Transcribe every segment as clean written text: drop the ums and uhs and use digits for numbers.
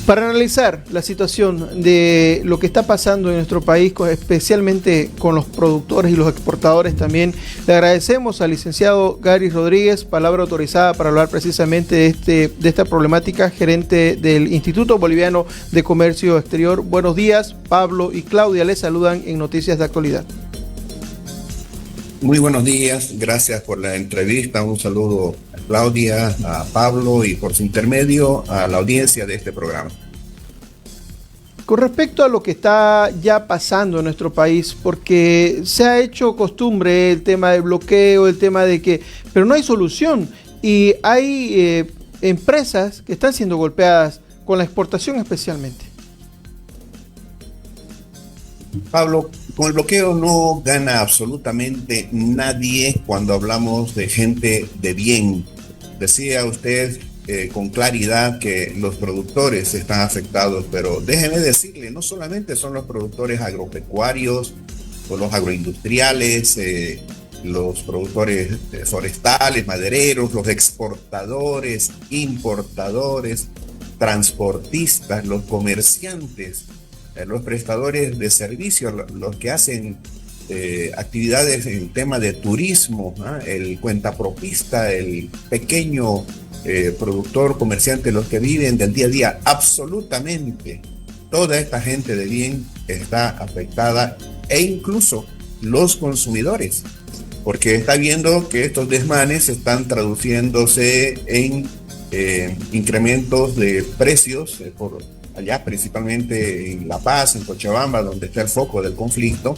Para analizar la situación de lo que está pasando en nuestro país, especialmente con los productores y los exportadores también, le agradecemos al licenciado Gary Rodríguez, palabra autorizada para hablar precisamente de esta problemática, gerente del Instituto Boliviano de Comercio Exterior. Buenos días, Pablo y Claudia les saludan en Noticias de Actualidad. Muy buenos días, gracias por la entrevista, un saludo a Claudia, a Pablo y por su intermedio a la audiencia de este programa. Con respecto a lo que está ya pasando en nuestro país, porque se ha hecho costumbre el tema del bloqueo, el tema de que, pero no hay solución y hay empresas que están siendo golpeadas con la exportación especialmente. Pablo, con el bloqueo no gana absolutamente nadie cuando hablamos de gente de bien. Decía usted con claridad que los productores están afectados, pero déjeme decirle, no solamente son los productores agropecuarios o los agroindustriales, los productores forestales, madereros, los exportadores, importadores, transportistas, los comerciantes, los prestadores de servicios, los que hacen actividades en tema de turismo, el cuentapropista, el pequeño productor, comerciante, los que viven del día a día, absolutamente toda esta gente de bien está afectada, e incluso los consumidores, porque está viendo que estos desmanes están traduciéndose en incrementos de precios por allá, principalmente en La Paz, en Cochabamba, donde está el foco del conflicto,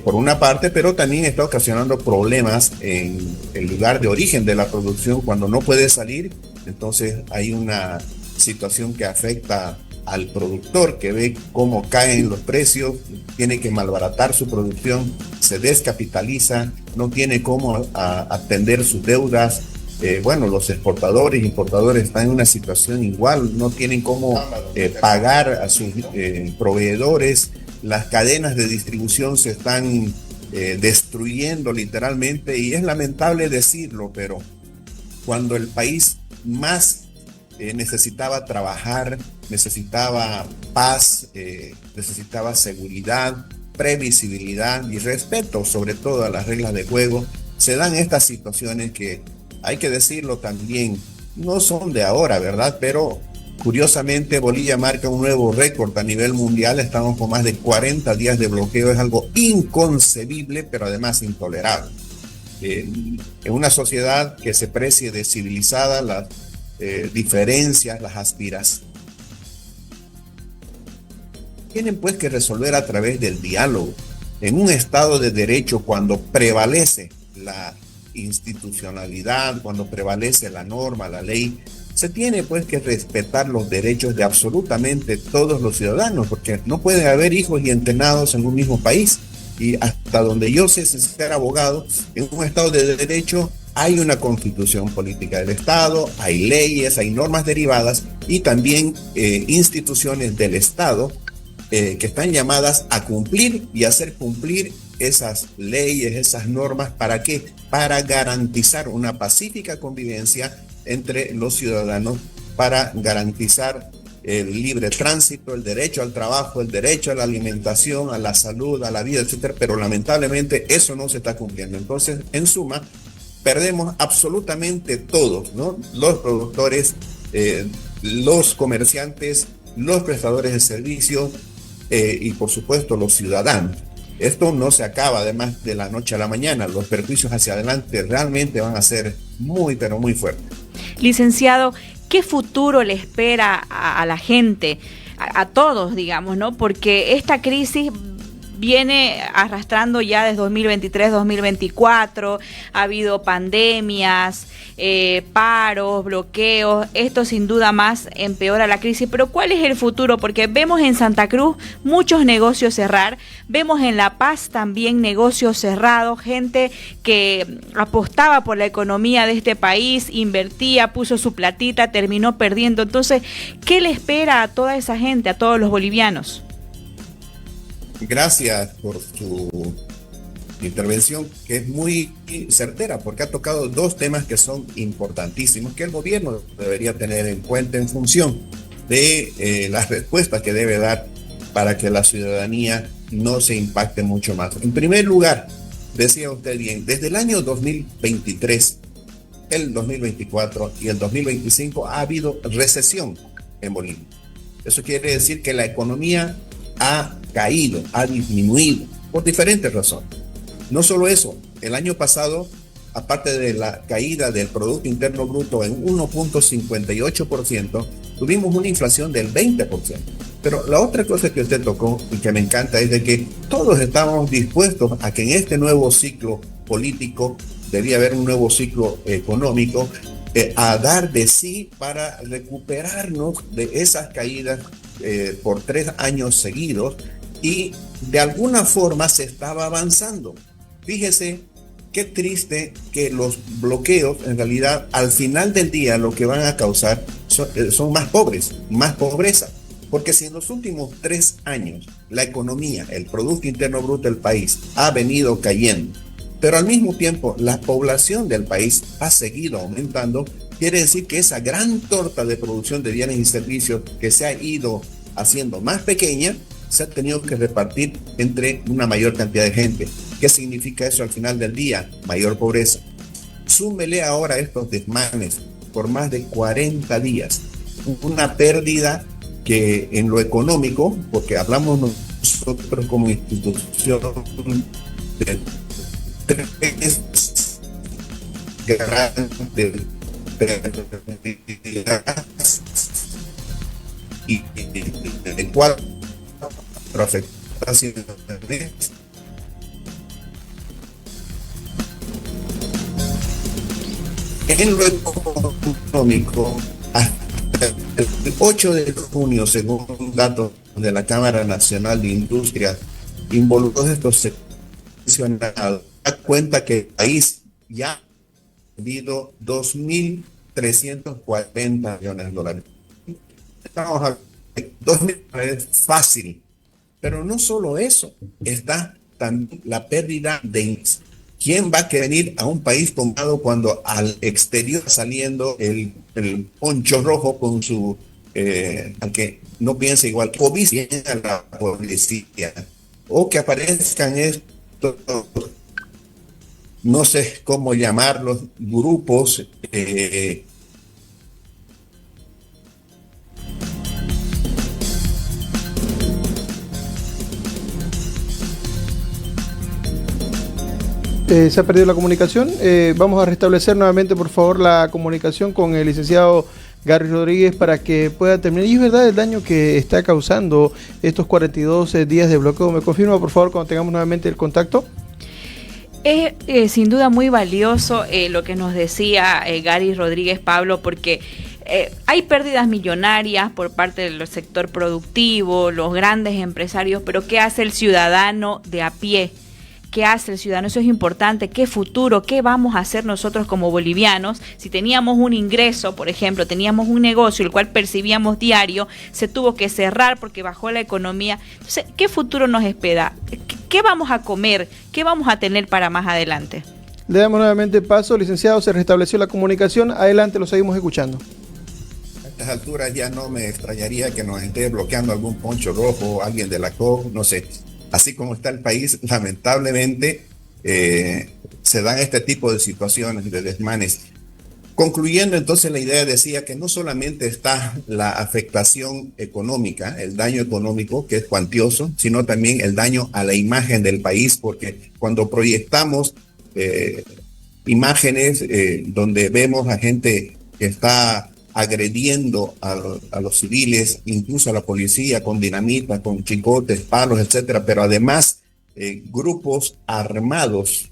por una parte, pero también está ocasionando problemas en el lugar de origen de la producción cuando no puede salir. Entonces hay una situación que afecta al productor, que ve cómo caen los precios, tiene que malbaratar su producción, se descapitaliza, no tiene cómo atender sus deudas. Bueno, los exportadores, importadores están en una situación igual, no tienen cómo pagar a sus proveedores, las cadenas de distribución se están destruyendo literalmente, y es lamentable decirlo, pero cuando el país más necesitaba trabajar, necesitaba paz, necesitaba seguridad, previsibilidad y respeto sobre todo a las reglas de juego, se dan estas situaciones que, hay que decirlo también, no son de ahora, ¿verdad? Pero curiosamente Bolivia marca un nuevo récord a nivel mundial, estamos con más de 40 días de bloqueo, es algo inconcebible, pero además intolerable. En una sociedad que se precie de civilizada, las diferencias, las aspiraciones, tienen pues que resolver a través del diálogo. En un Estado de Derecho, cuando prevalece la institucionalidad, cuando prevalece la norma, la ley, se tiene pues que respetar los derechos de absolutamente todos los ciudadanos, porque no puede haber hijos y entrenados en un mismo país. Y hasta donde yo sé, sin ser abogado, en un Estado de Derecho hay una constitución política del Estado, hay leyes, hay normas derivadas y también instituciones del Estado que están llamadas a cumplir y hacer cumplir esas leyes, esas normas. ¿Para qué? Para garantizar una pacífica convivencia entre los ciudadanos, para garantizar el libre tránsito, el derecho al trabajo, el derecho a la alimentación, a la salud, a la vida, etcétera. Pero lamentablemente eso no se está cumpliendo. Entonces, en suma, perdemos absolutamente todos, ¿no? Los productores, los comerciantes, los prestadores de servicios y por supuesto los ciudadanos. Esto no se acaba además de la noche a la mañana. Los perjuicios hacia adelante realmente van a ser muy, pero muy fuertes. Licenciado, ¿qué futuro le espera a la gente, a todos, digamos, ¿no? Porque esta crisis viene arrastrando ya desde 2023, 2024, ha habido pandemias, paros, bloqueos, esto sin duda más empeora la crisis, pero ¿cuál es el futuro? Porque vemos en Santa Cruz muchos negocios cerrar, vemos en La Paz también negocios cerrados, gente que apostaba por la economía de este país, invertía, puso su platita, terminó perdiendo. Entonces, ¿qué le espera a toda esa gente, a todos los bolivianos? Gracias por su intervención, que es muy certera, porque ha tocado dos temas que son importantísimos, que el gobierno debería tener en cuenta en función de las respuestas que debe dar para que la ciudadanía no se impacte mucho más. En primer lugar, decía usted bien, desde el año 2023, el 2024 y el 2025 ha habido recesión en Bolivia. Eso quiere decir que la economía ha caído, ha disminuido por diferentes razones. No solo eso, el año pasado, aparte de la caída del Producto Interno Bruto en 1.58%, tuvimos una inflación del 20%. Pero la otra cosa que usted tocó y que me encanta es de que todos estamos dispuestos a que en este nuevo ciclo político, debía haber un nuevo ciclo económico, a dar de sí para recuperarnos de esas caídas por 3 años seguidos, y de alguna forma se estaba avanzando. Fíjese qué triste que los bloqueos en realidad al final del día lo que van a causar son más pobres, más pobreza. Porque si en los últimos 3 años la economía, el Producto Interno Bruto del país ha venido cayendo, pero al mismo tiempo la población del país ha seguido aumentando, quiere decir que esa gran torta de producción de bienes y servicios que se ha ido haciendo más pequeña, se ha tenido que repartir entre una mayor cantidad de gente. ¿Qué significa eso al final del día? Mayor pobreza. Súmele ahora estos desmanes por más de 40 días. Una pérdida que en lo económico, porque hablamos nosotros como institución de 3 grandes pérdidas y de 4 afectaciones. En lo económico, hasta el 8 de junio, según datos de la Cámara Nacional de Industria, involucrados estos mencionados, da cuenta que el país ya ha perdido 2.340 millones de dólares. Estamos hablando de 2.000 dólares fácil, pero no solo eso, está también la pérdida de... ¿Quién va a venir a un país tomado cuando al exterior saliendo el poncho rojo con su, aunque no piense igual, o viene a la policía, o que aparezcan estos, no sé cómo llamarlos, grupos, se ha perdido la comunicación. Vamos a restablecer nuevamente, por favor, la comunicación con el licenciado Gary Rodríguez para que pueda terminar. Y es verdad el daño que está causando estos 42 días de bloqueo. ¿Me confirma, por favor, cuando tengamos nuevamente el contacto? Es sin duda muy valioso lo que nos decía Gary Rodríguez, Pablo, porque hay pérdidas millonarias por parte del sector productivo, los grandes empresarios, pero ¿qué hace el ciudadano de a pie? ¿Qué hace el ciudadano? Eso es importante. ¿Qué futuro? ¿Qué vamos a hacer nosotros como bolivianos? Si teníamos un ingreso, por ejemplo, teníamos un negocio el cual percibíamos diario, se tuvo que cerrar porque bajó la economía. Entonces, ¿qué futuro nos espera? ¿Qué vamos a comer? ¿Qué vamos a tener para más adelante? Le damos nuevamente paso, licenciado, se restableció la comunicación. Adelante, lo seguimos escuchando. A estas alturas ya no me extrañaría que nos esté bloqueando algún poncho rojo, alguien de la COP, no sé. Así como está el país, lamentablemente se dan este tipo de situaciones, de desmanes. Concluyendo, entonces, la idea decía que no solamente está la afectación económica, el daño económico, que es cuantioso, sino también el daño a la imagen del país, porque cuando proyectamos imágenes donde vemos a gente que está agrediendo a los civiles, incluso a la policía, con dinamita, con chicotes, palos, etcétera, pero además grupos armados,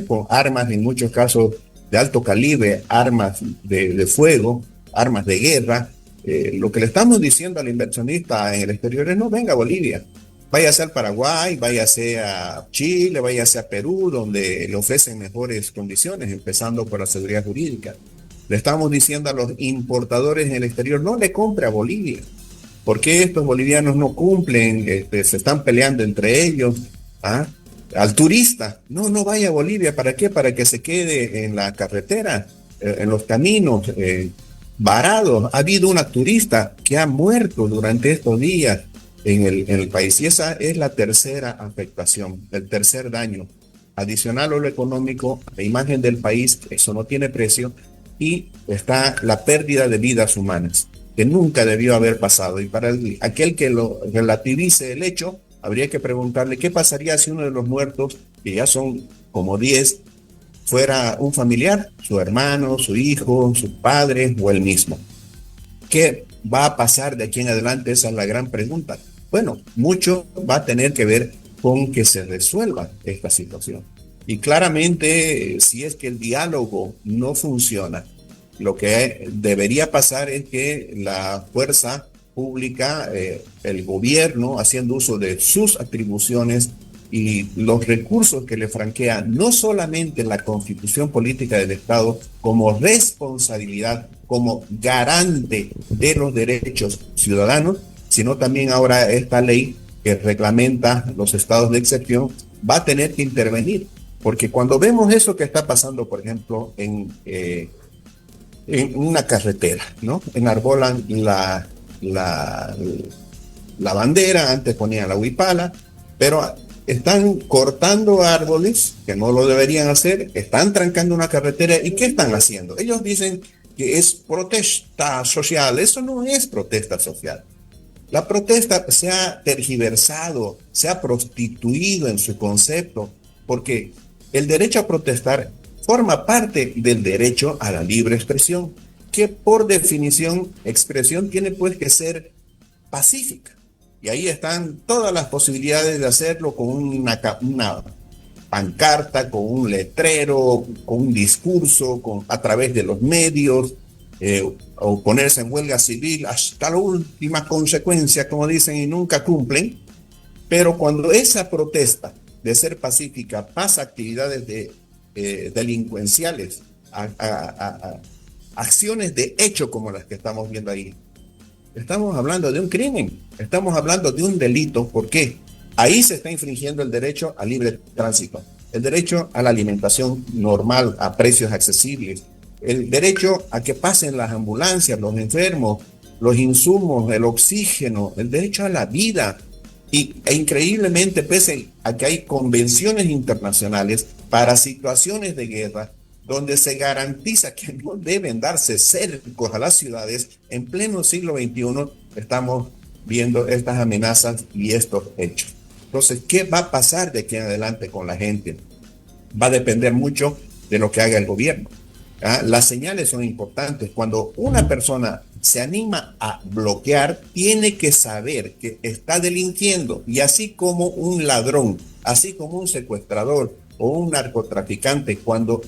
con armas en muchos casos de alto calibre, armas de fuego, armas de guerra. Lo que le estamos diciendo al inversionista en el exterior es: no venga a Bolivia, váyase al Paraguay, váyase a Chile, váyase a Perú, donde le ofrecen mejores condiciones, empezando por la seguridad jurídica. Le estamos diciendo a los importadores en el exterior: no le compre a Bolivia. ¿Por qué estos bolivianos no cumplen? Se están peleando entre ellos. Al turista: no vaya a Bolivia. ¿Para qué? Para que se quede en la carretera, en los caminos. varados. Ha habido una turista que ha muerto durante estos días en el país. Y esa es la tercera afectación, el tercer daño. Adicional a lo económico, la imagen del país, eso no tiene precio. Y está la pérdida de vidas humanas, que nunca debió haber pasado. Y para aquel que lo relativice el hecho, habría que preguntarle qué pasaría si uno de los muertos, que ya son como 10, fuera un familiar, su hermano, su hijo, su padre o él mismo. ¿Qué va a pasar de aquí en adelante? Esa es la gran pregunta. Bueno, mucho va a tener que ver con que se resuelva esta situación. Y claramente, si es que el diálogo no funciona, lo que debería pasar es que la fuerza pública, el gobierno, haciendo uso de sus atribuciones y los recursos que le franquea no solamente la Constitución Política del Estado como responsabilidad, como garante de los derechos ciudadanos, sino también ahora esta ley que reglamenta los estados de excepción va a tener que intervenir. Porque cuando vemos eso que está pasando, por ejemplo, en una carretera, ¿no? Enarbolan la bandera, antes ponían la huipala, pero están cortando árboles que no lo deberían hacer, están trancando una carretera. ¿Y qué están haciendo? Ellos dicen que es protesta social. Eso no es protesta social. La protesta se ha tergiversado, se ha prostituido en su concepto, porque el derecho a protestar forma parte del derecho a la libre expresión, que por definición, expresión tiene pues que ser pacífica. Y ahí están todas las posibilidades de hacerlo con una pancarta, con un letrero, con un discurso, a través de los medios, o ponerse en huelga civil hasta la última consecuencia, como dicen, y nunca cumplen. Pero cuando esa protesta de ser pacífica pasa a actividades delincuenciales, a acciones de hecho como las que estamos viendo ahí, estamos hablando de un crimen, estamos hablando de un delito. ¿Por qué? Ahí se está infringiendo el derecho al libre tránsito, el derecho a la alimentación normal a precios accesibles, el derecho a que pasen las ambulancias, los enfermos, los insumos, el oxígeno, el derecho a la vida. E increíblemente, pese a que hay convenciones internacionales para situaciones de guerra, donde se garantiza que no deben darse cercos a las ciudades, en pleno siglo XXI estamos viendo estas amenazas y estos hechos. Entonces, ¿qué va a pasar de aquí en adelante con la gente? Va a depender mucho de lo que haga el gobierno. Las señales son importantes. Cuando una persona se anima a bloquear, tiene que saber que está delinquiendo, y así como un ladrón, así como un secuestrador o un narcotraficante, cuando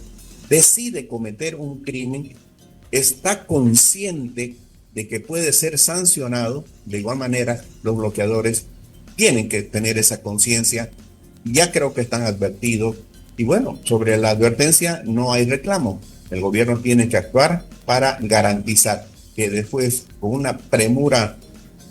decide cometer un crimen, está consciente de que puede ser sancionado. De igual manera, los bloqueadores tienen que tener esa conciencia. Ya creo que están advertidos. Y bueno, sobre la advertencia no hay reclamo. El gobierno tiene que actuar para garantizar que después, con una premura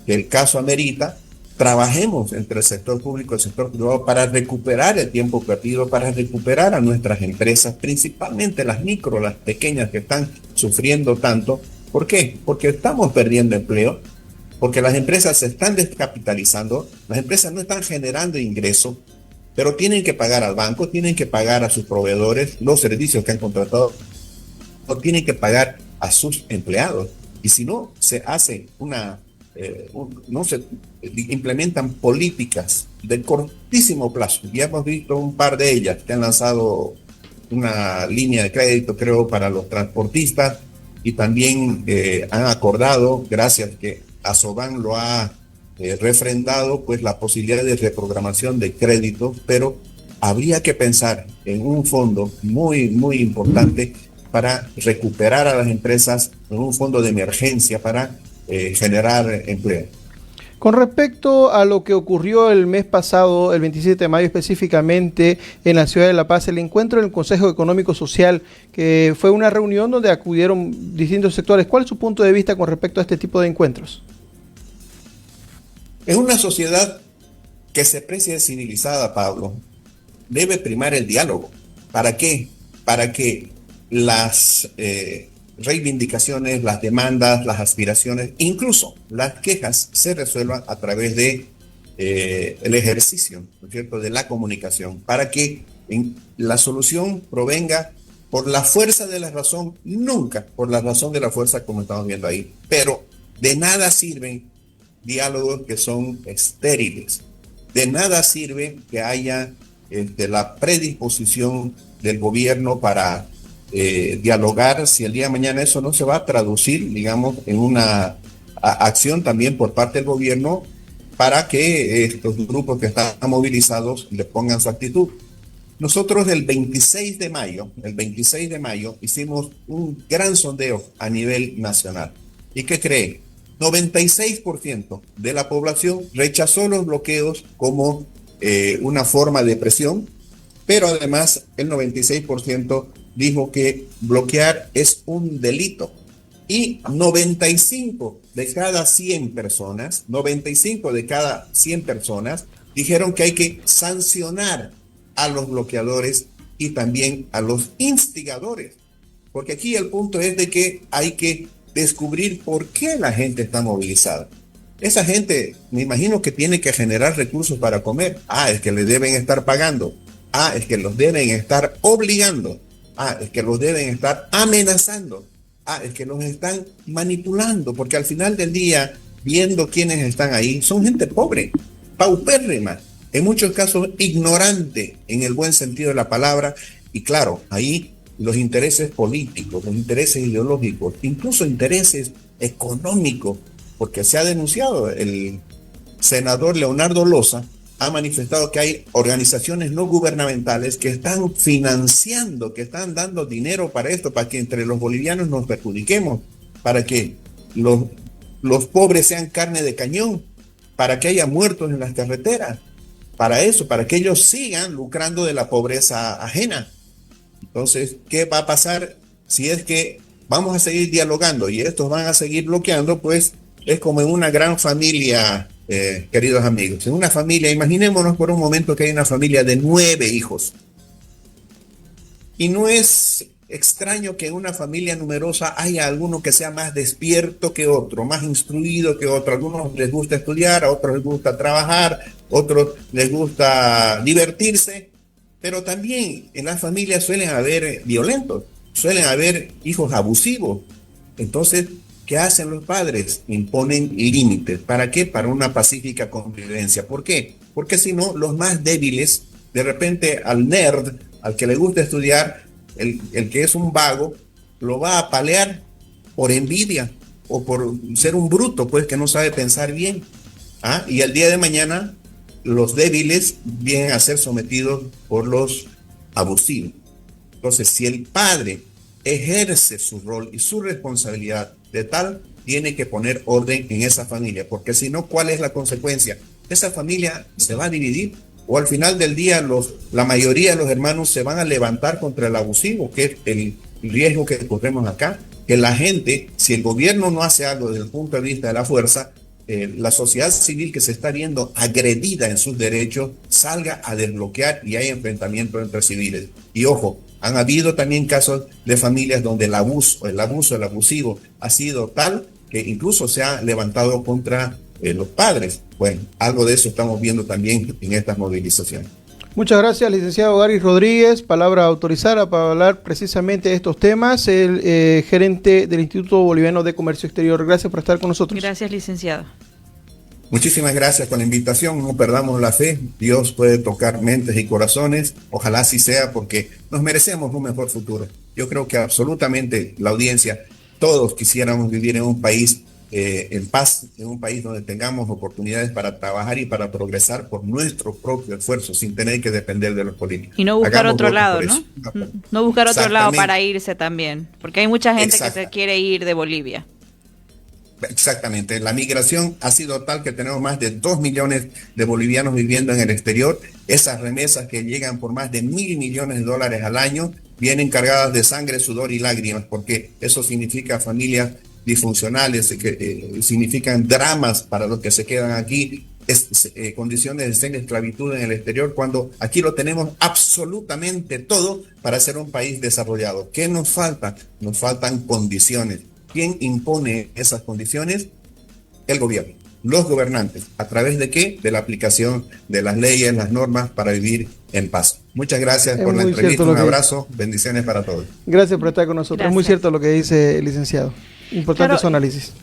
que el caso amerita, trabajemos entre el sector público y el sector privado para recuperar el tiempo perdido, para recuperar a nuestras empresas, principalmente las micro, las pequeñas que están sufriendo tanto. ¿Por qué? Porque estamos perdiendo empleo, porque las empresas se están descapitalizando, las empresas no están generando ingresos, pero tienen que pagar al banco, tienen que pagar a sus proveedores los servicios que han contratado, o tienen que pagar a sus empleados. Y si no se hace no se implementan políticas de cortísimo plazo, ya hemos visto un par de ellas que han lanzado una línea de crédito, creo, para los transportistas, y también han acordado, gracias que Asoban lo ha refrendado, pues la posibilidad de reprogramación de créditos, pero habría que pensar en un fondo muy, muy importante para recuperar a las empresas, en un fondo de emergencia para generar empleo. Con respecto a lo que ocurrió el mes pasado, el 27 de mayo específicamente, en la ciudad de La Paz, el encuentro en el Consejo Económico Social, que fue una reunión donde acudieron distintos sectores. ¿Cuál es su punto de vista con respecto a este tipo de encuentros? En una sociedad que se precie civilizada, Pablo, debe primar el diálogo. ¿Para qué? Para que reivindicaciones, las demandas, las aspiraciones, incluso las quejas se resuelvan a través de el ejercicio, ¿no es cierto?, de la comunicación, para que la solución provenga por la fuerza de la razón, nunca por la razón de la fuerza como estamos viendo ahí. Pero de nada sirven diálogos que son estériles, de nada sirve que haya la predisposición del gobierno para dialogar si el día de mañana eso no se va a traducir, digamos, en una acción también por parte del gobierno para que estos grupos que están movilizados le pongan su actitud. Nosotros el 26 de mayo hicimos un gran sondeo a nivel nacional. ¿Y qué creen? 96% de la población rechazó los bloqueos como una forma de presión, pero además el 96% dijo que bloquear es un delito. Y 95 de cada 100 personas dijeron que hay que sancionar a los bloqueadores y también a los instigadores. Porque aquí el punto es de que hay que descubrir por qué la gente está movilizada. Esa gente, me imagino que tiene que generar recursos para comer. Es que le deben estar pagando. Es que los deben estar obligando. Es que los deben estar amenazando. Es que los están manipulando, porque al final del día, viendo quiénes están ahí, son gente pobre, paupérrima, en muchos casos ignorante en el buen sentido de la palabra, y claro, ahí los intereses políticos, los intereses ideológicos, incluso intereses económicos, porque se ha denunciado, el senador Leonardo Loza ha manifestado que hay organizaciones no gubernamentales que están financiando, que están dando dinero para esto, para que entre los bolivianos nos perjudiquemos, para que los pobres sean carne de cañón, para que haya muertos en las carreteras, para eso, para que ellos sigan lucrando de la pobreza ajena. Entonces, ¿qué va a pasar si es que vamos a seguir dialogando y estos van a seguir bloqueando? Pues es como en una gran familia. Queridos amigos, en una familia, imaginémonos por un momento que hay una familia de 9 hijos. Y no es extraño que en una familia numerosa haya alguno que sea más despierto que otro, más instruido que otro. A algunos les gusta estudiar, a otros les gusta trabajar, a otros les gusta divertirse. Pero también en las familias suelen haber violentos, suelen haber hijos abusivos. Entonces, ¿qué hacen los padres? Imponen límites. ¿Para qué? Para una pacífica convivencia. ¿Por qué? Porque si no, los más débiles, de repente al nerd, al que le gusta estudiar, el que es un vago, lo va a apalear por envidia o por ser un bruto, pues que no sabe pensar bien. Y el día de mañana, los débiles vienen a ser sometidos por los abusivos. Entonces, si el padre ejerce su rol y su responsabilidad de tal, tiene que poner orden en esa familia, porque si no, ¿cuál es la consecuencia? Esa familia se va a dividir, o al final del día la mayoría de los hermanos se van a levantar contra el abusivo, que es el riesgo que corremos acá, que la gente, si el gobierno no hace algo desde el punto de vista de la fuerza, la sociedad civil que se está viendo agredida en sus derechos, salga a desbloquear y hay enfrentamientos entre civiles. Y ojo, han habido también casos de familias donde el abusivo ha sido tal que incluso se ha levantado contra los padres. Bueno, algo de eso estamos viendo también en estas movilizaciones. Muchas gracias, licenciado Gary Rodríguez, palabra autorizada para hablar precisamente de estos temas, el gerente del Instituto Boliviano de Comercio Exterior. Gracias por estar con nosotros. Gracias, licenciado. Muchísimas gracias por la invitación, no perdamos la fe, Dios puede tocar mentes y corazones, ojalá así sea porque nos merecemos un mejor futuro. Yo creo que absolutamente la audiencia, todos quisiéramos vivir en un país en paz, en un país donde tengamos oportunidades para trabajar y para progresar por nuestro propio esfuerzo, sin tener que depender de los políticos. Y no buscar otro lado, ¿no? No buscar otro lado para irse también, porque hay mucha gente que se quiere ir de Bolivia. Exactamente, la migración ha sido tal que tenemos más de 2 millones de bolivianos viviendo en el exterior. Esas remesas que llegan por más de $1.000 millones al año vienen cargadas de sangre, sudor y lágrimas, porque eso significa familias disfuncionales, que significan dramas para los que se quedan aquí, condiciones de estar en esclavitud en el exterior, cuando aquí lo tenemos absolutamente todo para ser un país desarrollado. ¿Qué nos falta? Nos faltan condiciones. ¿Quién impone esas condiciones? El gobierno, los gobernantes. ¿A través de qué? De la aplicación de las leyes, las normas para vivir en paz. Muchas gracias por la entrevista, un abrazo, bendiciones para todos. Gracias por estar con nosotros. Es muy cierto lo que dice el licenciado. Importante su análisis.